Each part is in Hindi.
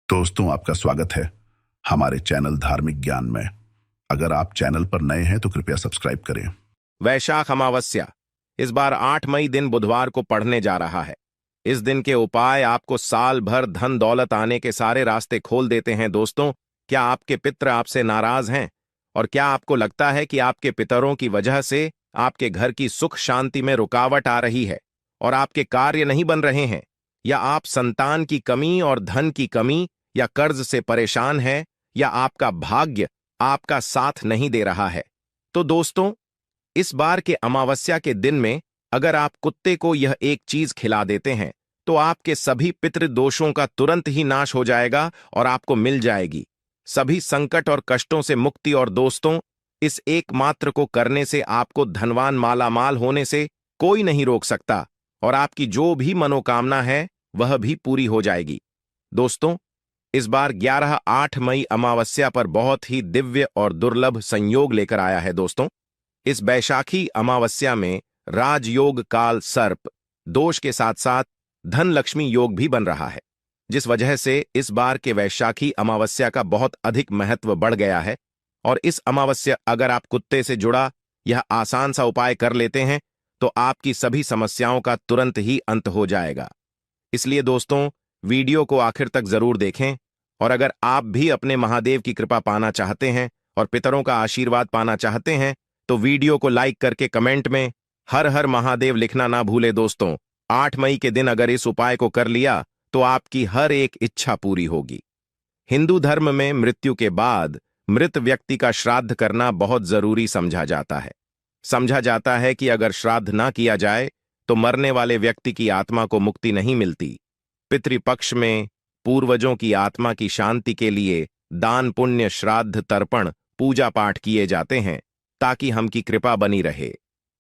दोस्तों, आपका स्वागत है हमारे चैनल धार्मिक ज्ञान में। अगर आप चैनल पर नए हैं तो कृपया सब्सक्राइब करें। वैशाख अमावस्या इस बार 8 मई दिन बुधवार को पड़ने जा रहा है। इस दिन के उपाय आपको साल भर धन दौलत आने के सारे रास्ते खोल देते हैं। दोस्तों, क्या आपके पितर आपसे नाराज हैं? और क्या आपको लगता है कि आपके पितरों की वजह से आपके घर की सुख शांति में रुकावट आ रही है और आपके कार्य नहीं बन रहे हैं? या आप संतान की कमी और धन की कमी या कर्ज से परेशान हैं, या आपका भाग्य आपका साथ नहीं दे रहा है? तो दोस्तों, इस बार के अमावस्या के दिन में अगर आप कुत्ते को यह एक चीज खिला देते हैं तो आपके सभी पितृदोषों का तुरंत ही नाश हो जाएगा और आपको मिल जाएगी सभी संकट और कष्टों से मुक्ति। और दोस्तों, इस एकमात्र को करने से आपको धनवान मालामाल होने से कोई नहीं रोक सकता और आपकी जो भी मनोकामना है वह भी पूरी हो जाएगी। दोस्तों, इस बार 11-8 मई अमावस्या पर बहुत ही दिव्य और दुर्लभ संयोग लेकर आया है। दोस्तों, इस बैशाखी अमावस्या में राजयोग काल सर्प दोष के साथ साथ धन लक्ष्मी योग भी बन रहा है, जिस वजह से इस बार के वैशाखी अमावस्या का बहुत अधिक महत्व बढ़ गया है। और इस अमावस्या अगर आप कुत्ते से जुड़ा यह आसान सा उपाय कर लेते हैं तो आपकी सभी समस्याओं का तुरंत ही अंत हो जाएगा। इसलिए दोस्तों, वीडियो को आखिर तक जरूर देखें। और अगर आप भी अपने महादेव की कृपा पाना चाहते हैं और पितरों का आशीर्वाद पाना चाहते हैं तो वीडियो को लाइक करके कमेंट में हर हर महादेव लिखना ना भूले। दोस्तों, 8 मई के दिन अगर इस उपाय को कर लिया तो आपकी हर एक इच्छा पूरी होगी। हिंदू धर्म में मृत्यु के बाद मृत व्यक्ति का श्राद्ध करना बहुत जरूरी समझा जाता है। समझा जाता है कि अगर श्राद्ध ना किया जाए तो मरने वाले व्यक्ति की आत्मा को मुक्ति नहीं मिलती। पितृपक्ष में पूर्वजों की आत्मा की शांति के लिए दान पुण्य श्राद्ध तर्पण पूजा पाठ किए जाते हैं ताकि हम की कृपा बनी रहे।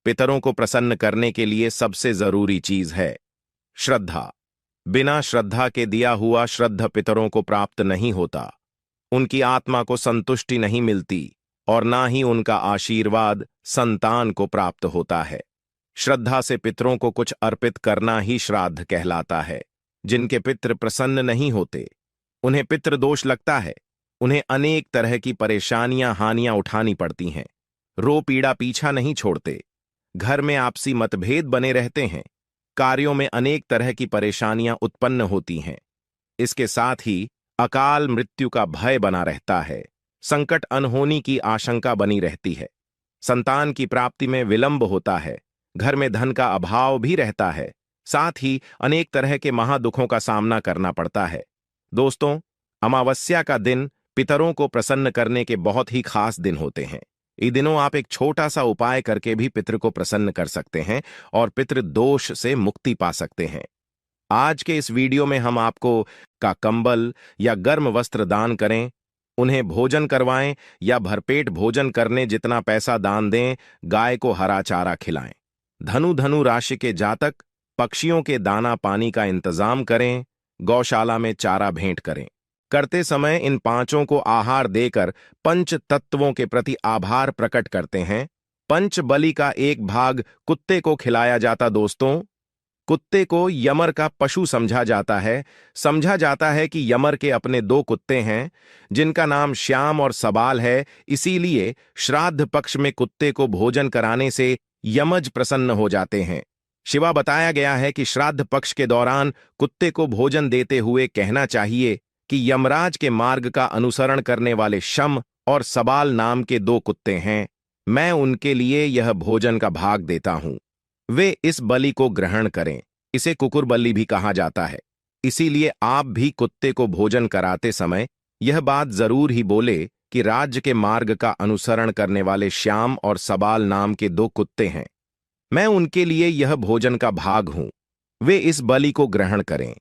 पितरों को प्रसन्न करने के लिए सबसे जरूरी चीज है श्रद्धा। बिना श्रद्धा के दिया हुआ श्रद्ध पितरों को प्राप्त नहीं होता, उनकी आत्मा को संतुष्टि नहीं मिलती और ना ही उनका आशीर्वाद संतान को प्राप्त होता है। श्रद्धा से पितरों को कुछ अर्पित करना ही श्राद्ध कहलाता है। जिनके पितृ प्रसन्न नहीं होते, उन्हें पितृदोष लगता है, उन्हें अनेक तरह की परेशानियां हानियां उठानी पड़ती हैं। रो पीड़ा पीछा नहीं छोड़ते, घर में आपसी मतभेद बने रहते हैं, कार्यों में अनेक तरह की परेशानियां उत्पन्न होती हैं। इसके साथ ही अकाल मृत्यु का भय बना रहता है, संकट अनहोनी की आशंका बनी रहती है, संतान की प्राप्ति में विलंब होता है, घर में धन का अभाव भी रहता है, साथ ही अनेक तरह के महादुखों का सामना करना पड़ता है। दोस्तों, अमावस्या का दिन पितरों को प्रसन्न करने के बहुत ही खास दिन होते हैं। इन दिनों आप एक छोटा सा उपाय करके भी पितृ को प्रसन्न कर सकते हैं और पितृ दोष से मुक्ति पा सकते हैं। आज के इस वीडियो में हम आपको का कंबल या गर्म वस्त्र दान करें, उन्हें भोजन करवाएं या भरपेट भोजन करने जितना पैसा दान दें, गाय को हरा चारा खिलाएं। धनु राशि के जातक पक्षियों के दाना पानी का इंतजाम करें, गौशाला में चारा भेंट करें। करते समय इन पांचों को आहार देकर पंच तत्वों के प्रति आभार प्रकट करते हैं। पंच बलि का एक भाग कुत्ते को खिलाया जाता। दोस्तों, कुत्ते को यमर का पशु समझा जाता है। समझा जाता है कि यमर के अपने 2 कुत्ते हैं जिनका नाम श्याम और सबाल है। इसीलिए श्राद्ध पक्ष में कुत्ते को भोजन कराने से यमज प्रसन्न हो जाते हैं। शिवा बताया गया है कि श्राद्ध पक्ष के दौरान कुत्ते को भोजन देते हुए कहना चाहिए कि यमराज के मार्ग का अनुसरण करने वाले शम और सबाल नाम के 2 कुत्ते हैं, मैं उनके लिए यह भोजन का भाग देता हूं, वे इस बलि को ग्रहण करें। इसे कुकुर बलि भी कहा जाता है। इसीलिए आप भी कुत्ते को भोजन कराते समय यह बात जरूर ही बोले कि राज्य के मार्ग का अनुसरण करने वाले श्याम और सबाल नाम के 2 कुत्ते हैं, मैं उनके लिए यह भोजन का भाग हूं, वे इस बलि को ग्रहण करें।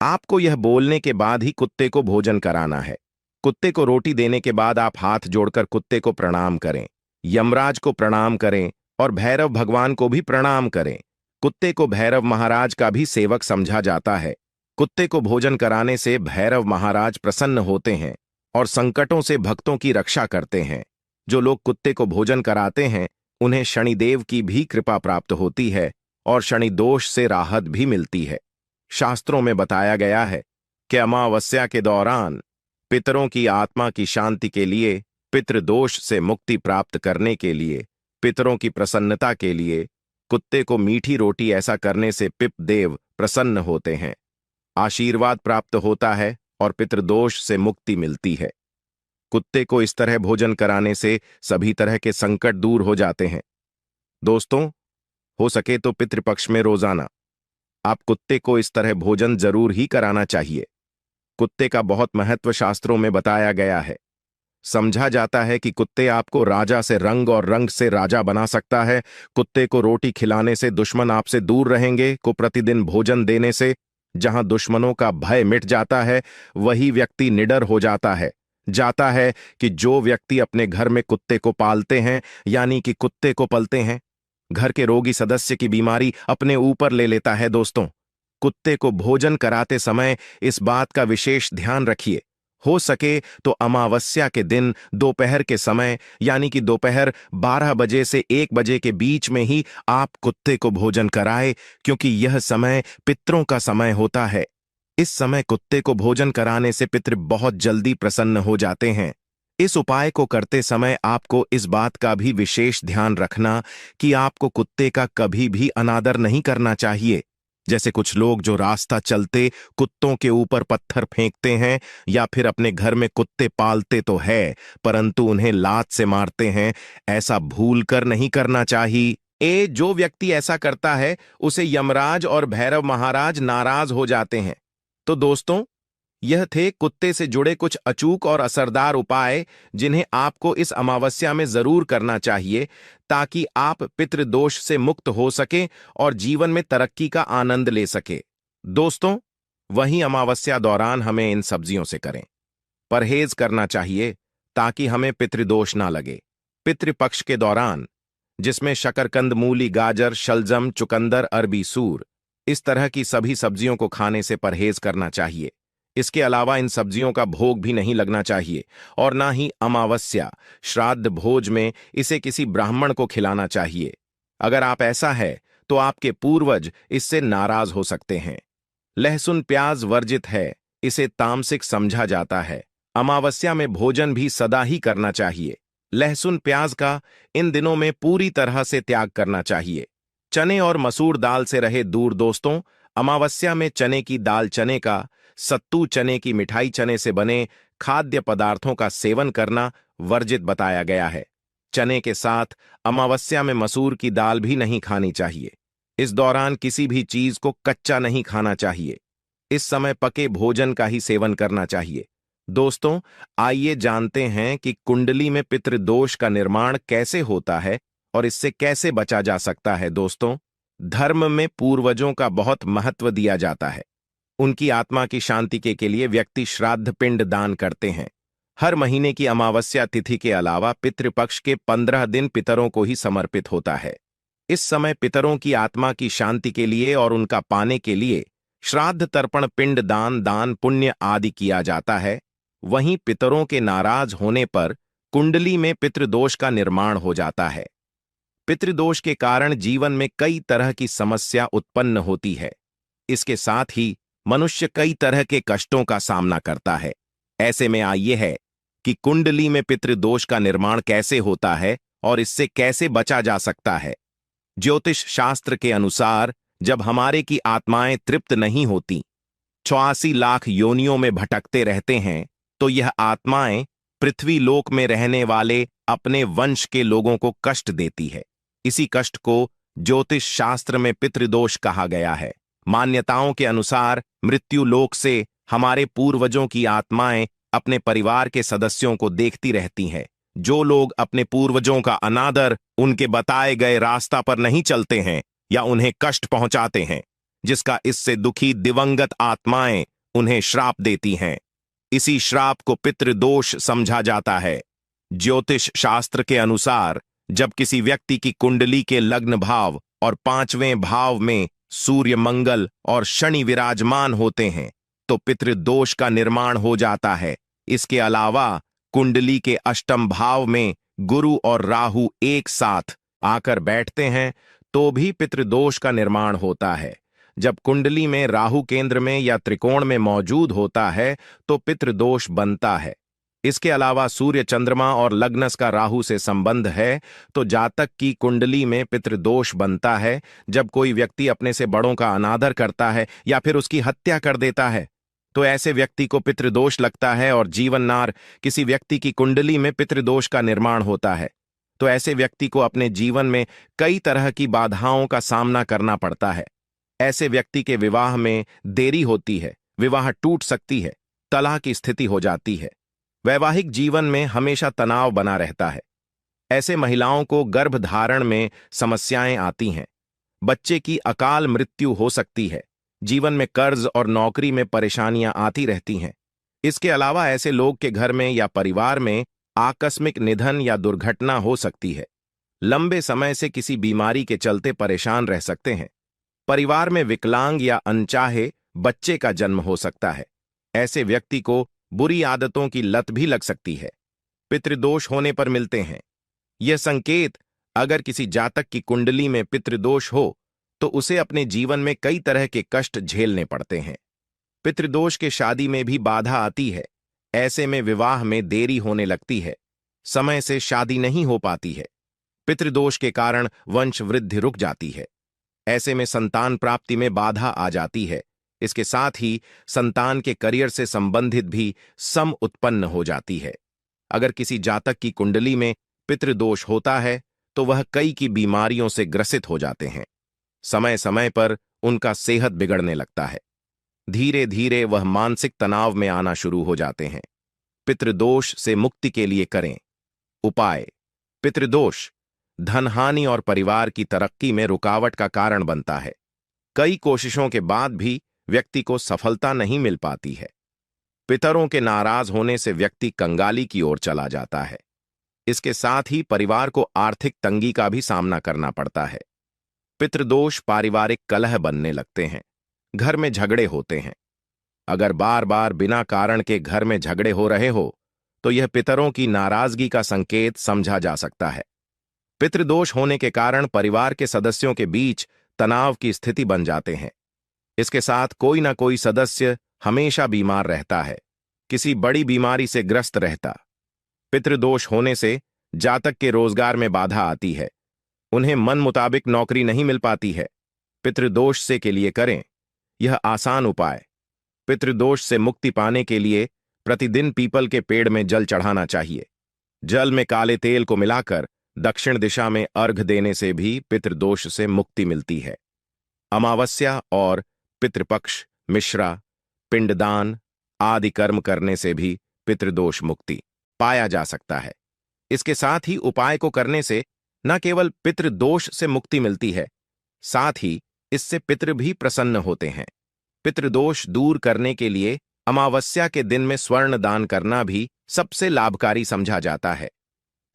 आपको यह बोलने के बाद ही कुत्ते को भोजन कराना है। कुत्ते को रोटी देने के बाद आप हाथ जोड़कर कुत्ते को प्रणाम करें, यमराज को प्रणाम करें और भैरव भगवान को भी प्रणाम करें। कुत्ते को भैरव महाराज का भी सेवक समझा जाता है। कुत्ते को भोजन कराने से भैरव महाराज प्रसन्न होते हैं और संकटों से भक्तों की रक्षा करते हैं। जो लोग कुत्ते को भोजन कराते हैं उन्हें शनिदेव की भी कृपा प्राप्त होती है और शनि दोष से राहत भी मिलती है। शास्त्रों में बताया गया है कि अमावस्या के दौरान पितरों की आत्मा की शांति के लिए, पितृदोष से मुक्ति प्राप्त करने के लिए, पितरों की प्रसन्नता के लिए कुत्ते को मीठी रोटी ऐसा करने से पिपदेव प्रसन्न होते हैं, आशीर्वाद प्राप्त होता है और पितृदोष से मुक्ति मिलती है। कुत्ते को इस तरह भोजन कराने से सभी तरह के संकट दूर हो जाते हैं। दोस्तों, हो सके तो पितृपक्ष में रोजाना आप कुत्ते को इस तरह भोजन जरूर ही कराना चाहिए। कुत्ते का बहुत महत्व शास्त्रों में बताया गया है। समझा जाता है कि कुत्ते आपको राजा से रंग और रंग से राजा बना सकता है। कुत्ते को रोटी खिलाने से दुश्मन आपसे दूर रहेंगे। को प्रतिदिन भोजन देने से जहां दुश्मनों का भय मिट जाता है, वही व्यक्ति निडर हो जाता है कि जो व्यक्ति अपने घर में कुत्ते को पालते हैं, यानी कि कुत्ते को पलते हैं, घर के रोगी सदस्य की बीमारी अपने ऊपर ले लेता है। दोस्तों, कुत्ते को भोजन कराते समय इस बात का विशेष ध्यान रखिए। हो सके तो अमावस्या के दिन दोपहर के समय, यानी कि दोपहर 12 बजे से 1 बजे के बीच में ही आप कुत्ते को भोजन कराएं, क्योंकि यह समय पितरों का समय होता है। इस समय कुत्ते को भोजन कराने से पितृ बहुत जल्दी प्रसन्न हो जाते हैं। इस उपाय को करते समय आपको इस बात का भी विशेष ध्यान रखना कि आपको कुत्ते का कभी भी अनादर नहीं करना चाहिए। जैसे कुछ लोग जो रास्ता चलते कुत्तों के ऊपर पत्थर फेंकते हैं, या फिर अपने घर में कुत्ते पालते तो है परंतु उन्हें लात से मारते हैं, ऐसा भूलकर नहीं करना चाहिए। जो व्यक्ति ऐसा करता है उसे यमराज और भैरव महाराज नाराज हो जाते हैं। तो दोस्तों, यह थे कुत्ते से जुड़े कुछ अचूक और असरदार उपाय जिन्हें आपको इस अमावस्या में जरूर करना चाहिए, ताकि आप पितृदोष से मुक्त हो सके और जीवन में तरक्की का आनंद ले सके। दोस्तों, वहीं अमावस्या दौरान हमें इन सब्जियों से करें परहेज करना चाहिए, ताकि हमें पितृदोष ना लगे। पितृपक्ष के दौरान, जिसमें शकरकंद, मूली, गाजर, शलजम, चुकंदर, अरबी, सूर, इस तरह की सभी सब्जियों को खाने से परहेज करना चाहिए। इसके अलावा इन सब्जियों का भोग भी नहीं लगना चाहिए और ना ही अमावस्या श्राद्ध भोज में इसे किसी ब्राह्मण को खिलाना चाहिए। अगर आप ऐसा है तो आपके पूर्वज इससे नाराज हो सकते हैं। लहसुन प्याज वर्जित है, इसे तामसिक समझा जाता है। अमावस्या में भोजन भी सदा ही करना चाहिए। लहसुन प्याज का इन दिनों में पूरी तरह से त्याग करना चाहिए। चने और मसूर दाल से रहे दूर। दोस्तों, अमावस्या में चने की दाल, चने का सत्तू, चने की मिठाई, चने से बने खाद्य पदार्थों का सेवन करना वर्जित बताया गया है। चने के साथ अमावस्या में मसूर की दाल भी नहीं खानी चाहिए। इस दौरान किसी भी चीज को कच्चा नहीं खाना चाहिए। इस समय पके भोजन का ही सेवन करना चाहिए। दोस्तों, आइए जानते हैं कि कुंडली में पितृदोष का निर्माण कैसे होता है और इससे कैसे बचा जा सकता है। दोस्तों, धर्म में पूर्वजों का बहुत महत्व दिया जाता है। उनकी आत्मा की शांति के लिए व्यक्ति श्राद्ध पिंड दान करते हैं। हर महीने की अमावस्या तिथि के अलावा पितृपक्ष के 15 दिन पितरों को ही समर्पित होता है। इस समय पितरों की आत्मा की शांति के लिए और उनका पाने के लिए श्राद्ध, तर्पण, पिंड दान, दान पुण्य आदि किया जाता है। वहीं पितरों के नाराज होने पर कुंडली में पितृदोष का निर्माण हो जाता है। पितृदोष के कारण जीवन में कई तरह की समस्या उत्पन्न होती है। इसके साथ ही मनुष्य कई तरह के कष्टों का सामना करता है। ऐसे में आइए है कि कुंडली में पितृदोष का निर्माण कैसे होता है और इससे कैसे बचा जा सकता है। ज्योतिष शास्त्र के अनुसार जब हमारे की आत्माएं तृप्त नहीं होती, 84 लाख योनियों में भटकते रहते हैं, तो यह आत्माएं पृथ्वी लोक में रहने वाले अपने वंश के लोगों को कष्ट देती है। इसी कष्ट को ज्योतिष शास्त्र में पितृदोष कहा गया है। मान्यताओं के अनुसार मृत्यु लोक से हमारे पूर्वजों की आत्माएं अपने परिवार के सदस्यों को देखती रहती हैं। जो लोग अपने पूर्वजों का अनादर, उनके बताए गए रास्ता पर नहीं चलते हैं या उन्हें कष्ट पहुंचाते हैं, जिसका इससे दुखी दिवंगत आत्माएं उन्हें श्राप देती हैं। इसी श्राप को पितृदोष समझा जाता है। ज्योतिष शास्त्र के अनुसार जब किसी व्यक्ति की कुंडली के लग्न भाव और 5वें भाव में सूर्य, मंगल और शनि विराजमान होते हैं, तो पितृदोष का निर्माण हो जाता है। इसके अलावा कुंडली के अष्टम भाव में गुरु और राहु एक साथ आकर बैठते हैं तो भी पितृदोष का निर्माण होता है। जब कुंडली में राहु केंद्र में या त्रिकोण में मौजूद होता है तो पितृदोष बनता है। इसके अलावा सूर्य, चंद्रमा और लग्नस का राहु से संबंध है तो जातक की कुंडली में पितृदोष बनता है। जब कोई व्यक्ति अपने से बड़ों का अनादर करता है या फिर उसकी हत्या कर देता है तो ऐसे व्यक्ति को पितृदोष लगता है। और जीवननार किसी व्यक्ति की कुंडली में पितृदोष का निर्माण होता है तो ऐसे व्यक्ति को अपने जीवन में कई तरह की बाधाओं का सामना करना पड़ता है। ऐसे व्यक्ति के विवाह में देरी होती है, विवाह टूट सकती है, तलाक की स्थिति हो जाती है, वैवाहिक जीवन में हमेशा तनाव बना रहता है। ऐसे महिलाओं को गर्भधारण में समस्याएं आती हैं, बच्चे की अकाल मृत्यु हो सकती है, जीवन में कर्ज और नौकरी में परेशानियां आती रहती हैं। इसके अलावा ऐसे लोग के घर में या परिवार में आकस्मिक निधन या दुर्घटना हो सकती है। लंबे समय से किसी बीमारी के चलते परेशान रह सकते हैं। परिवार में विकलांग या अनचाहे बच्चे का जन्म हो सकता है। ऐसे व्यक्ति को बुरी आदतों की लत भी लग सकती है। पितृदोष होने पर मिलते हैं यह संकेत। अगर किसी जातक की कुंडली में पितृदोष हो तो उसे अपने जीवन में कई तरह के कष्ट झेलने पड़ते हैं। पितृदोष के शादी में भी बाधा आती है। ऐसे में विवाह में देरी होने लगती है, समय से शादी नहीं हो पाती है। पितृदोष के कारण वंश वृद्धि रुक जाती है। ऐसे में संतान प्राप्ति में बाधा आ जाती है। इसके साथ ही संतान के करियर से संबंधित भी सम उत्पन्न हो जाती है। अगर किसी जातक की कुंडली में पितृदोष होता है तो वह कई की बीमारियों से ग्रसित हो जाते हैं। समय समय पर उनका सेहत बिगड़ने लगता है। धीरे धीरे वह मानसिक तनाव में आना शुरू हो जाते हैं। पितृदोष से मुक्ति के लिए करें उपाय। पितृदोष धनहानि और परिवार की तरक्की में रुकावट का कारण बनता है। कई कोशिशों के बाद भी व्यक्ति को सफलता नहीं मिल पाती है। पितरों के नाराज होने से व्यक्ति कंगाली की ओर चला जाता है। इसके साथ ही परिवार को आर्थिक तंगी का भी सामना करना पड़ता है। पितृदोष पारिवारिक कलह बनने लगते हैं, घर में झगड़े होते हैं। अगर बार बार बिना कारण के घर में झगड़े हो रहे हो तो यह पितरों की नाराजगी का संकेत समझा जा सकता है। पितृदोष होने के कारण परिवार के सदस्यों के बीच तनाव की स्थिति बन जाते हैं। इसके साथ कोई ना कोई सदस्य हमेशा बीमार रहता है, किसी बड़ी बीमारी से ग्रस्त रहता। पितृदोष होने से जातक के रोजगार में बाधा आती है, उन्हें मन मुताबिक नौकरी नहीं मिल पाती है। पितृदोष से के लिए करें यह आसान उपाय। पितृदोष से मुक्ति पाने के लिए प्रतिदिन पीपल के पेड़ में जल चढ़ाना चाहिए। जल में काले तेल को मिलाकर दक्षिण दिशा में अर्घ देने से भी पितृदोष से मुक्ति मिलती है। अमावस्या और पितृपक्ष, मिश्रा, पिंडदान आदि कर्म करने से भी पितृदोष मुक्ति पाया जा सकता है। इसके साथ ही उपाय को करने से न केवल पितृदोष से मुक्ति मिलती है, साथ ही इससे पितृ भी प्रसन्न होते हैं। पितृदोष दूर करने के लिए अमावस्या के दिन में स्वर्ण दान करना भी सबसे लाभकारी समझा जाता है।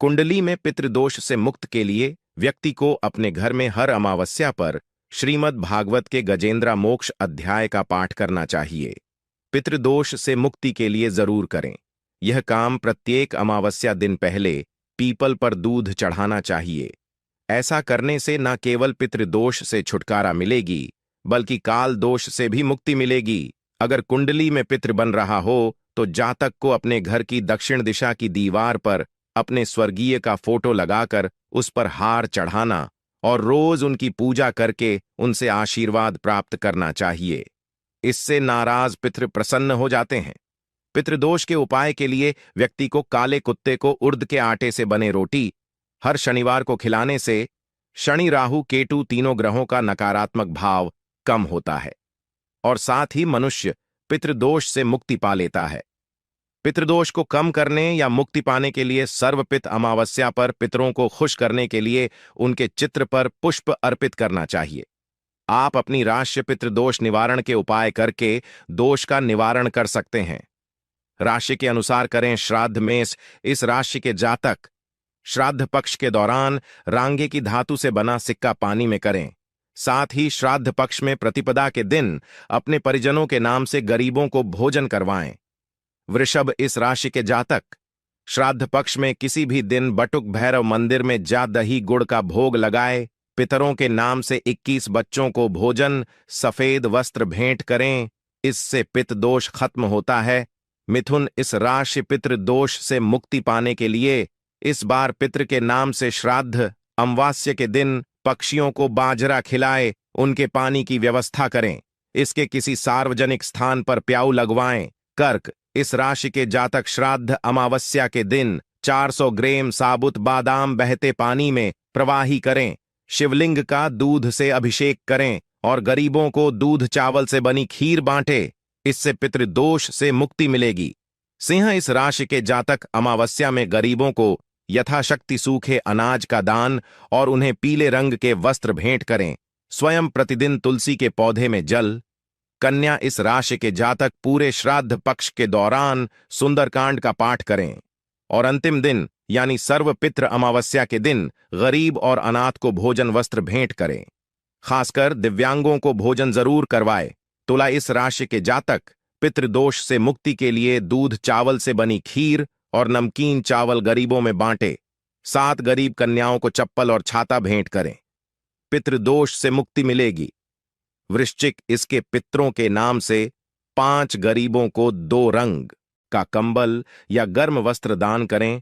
कुंडली में पितृदोष से मुक्त के लिए व्यक्ति को अपने घर में हर अमावस्या पर श्रीमद् भागवत के गजेंद्र मोक्ष अध्याय का पाठ करना चाहिए। पितृदोष से मुक्ति के लिए जरूर करें। यह काम प्रत्येक अमावस्या दिन पहले पीपल पर दूध चढ़ाना चाहिए। ऐसा करने से न केवल पितृदोष से छुटकारा मिलेगी बल्कि काल दोष से भी मुक्ति मिलेगी। अगर कुंडली में पितृ बन रहा हो तो जातक को अपने घर की दक्षिण दिशा की दीवार पर अपने स्वर्गीय का फोटो लगाकर उस पर हार चढ़ाना और रोज उनकी पूजा करके उनसे आशीर्वाद प्राप्त करना चाहिए। इससे नाराज पितृ प्रसन्न हो जाते हैं। पितृदोष के उपाय के लिए व्यक्ति को काले कुत्ते को उर्द के आटे से बने रोटी हर शनिवार को खिलाने से शनि, राहु, केतु तीनों ग्रहों का नकारात्मक भाव कम होता है और साथ ही मनुष्य पितृदोष से मुक्ति पा लेता है। पितृदोष को कम करने या मुक्ति पाने के लिए सर्वपित अमावस्या पर पितरों को खुश करने के लिए उनके चित्र पर पुष्प अर्पित करना चाहिए। आप अपनी राशि पितृदोष निवारण के उपाय करके दोष का निवारण कर सकते हैं। राशि के अनुसार करें श्राद्ध मेष। इस राशि के जातक श्राद्ध पक्ष के दौरान रांगे की धातु से बना सिक्का पानी में करें। साथ ही श्राद्ध पक्ष में प्रतिपदा के दिन अपने परिजनों के नाम से गरीबों को भोजन करवाएं। वृषभ इस राशि के जातक श्राद्ध पक्ष में किसी भी दिन बटुक भैरव मंदिर में जा दही गुड़ का भोग लगाए पितरों के नाम से 21 बच्चों को भोजन, सफेद वस्त्र भेंट करें, इससे पितृ दोष खत्म होता है। मिथुन, इस राशि पितृ दोष से मुक्ति पाने के लिए इस बार पितृ के नाम से श्राद्ध, अमावस्या के दिन पक्षियों को बाजरा खिलाए, उनके पानी की व्यवस्था करें। इसके किसी सार्वजनिक स्थान पर प्याऊ लगवाएं। कर्क, इस राशि के जातक श्राद्ध अमावस्या के दिन 400 ग्राम साबुत बादाम बहते पानी में प्रवाही करें, शिवलिंग का दूध से अभिषेक करें और गरीबों को दूध चावल से बनी खीर बांटे, इससे पितृदोष से मुक्ति मिलेगी। सिंह, इस राशि के जातक अमावस्या में गरीबों को यथाशक्ति सूखे अनाज का दान और उन्हें पीले रंग के वस्त्र भेंट करें। स्वयं प्रतिदिन तुलसी के पौधे में जल। कन्या, इस राशि के जातक पूरे श्राद्ध पक्ष के दौरान सुंदरकांड का पाठ करें और अंतिम दिन यानी सर्व पितृ अमावस्या के दिन गरीब और अनाथ को भोजन वस्त्र भेंट करें। खासकर दिव्यांगों को भोजन जरूर करवाए। तुला, इस राशि के जातक पितृदोष से मुक्ति के लिए दूध चावल से बनी खीर और नमकीन चावल गरीबों में बांटे। 7 गरीब कन्याओं को चप्पल और छाता भेंट करें, पितृदोष से मुक्ति मिलेगी। वृश्चिक, इसके पितरों के नाम से 5 गरीबों को 2 रंग का कंबल या गर्म वस्त्र दान करें।